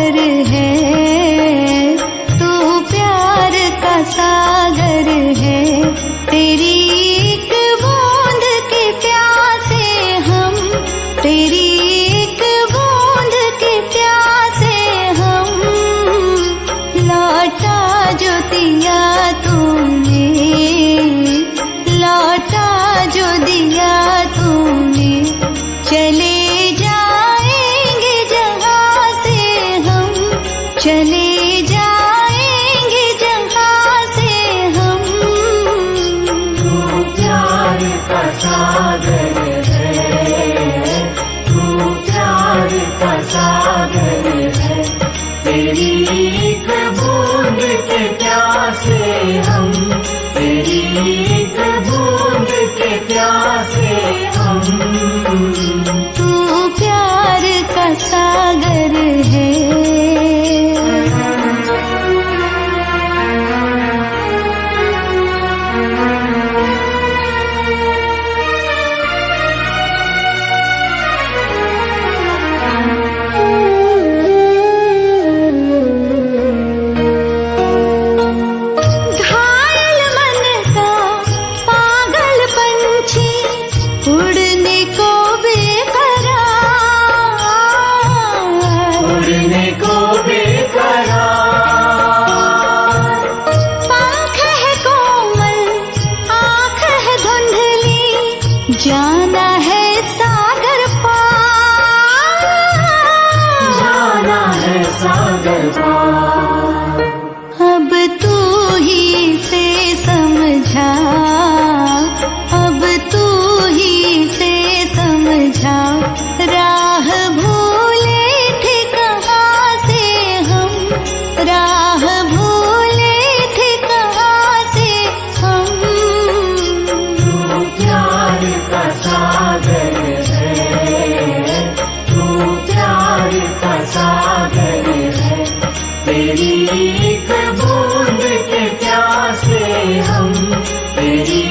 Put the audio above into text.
सागर है, तू प्यार का सागर है। तेरी एक बूंद के प्यासे हम, तेरी एक बूंद के प्यासे हम। लौटा जो दिया तूने, लौटा जो दिया तूने, चले जाएंगे जहाँ से हम, चले जाएंगे जहाँ से हम। तू प्यार का सागर है, तू प्यार का सागर है। तेरी एक बूंद के प्यासे हम, तेरी एक बूंद के प्यासे हम। तू प्यार का सागर है। घायल मन का पागल पंछी, उड़ने को बेकरार, उड़ने को बेकरार। पंख है कोमल, आँख है धुंधली, जाना है सागर पार, जाना है सागर पार। अब तू ही से समझा, अब तू ही से समझा। राह भूले थे कहाँ से हम, राह भूले थे कहाँ से हम। तू प्यार का सागर है, तू प्यार का सागर है। तेरी एक बूंद के प्यासे हम, तेरी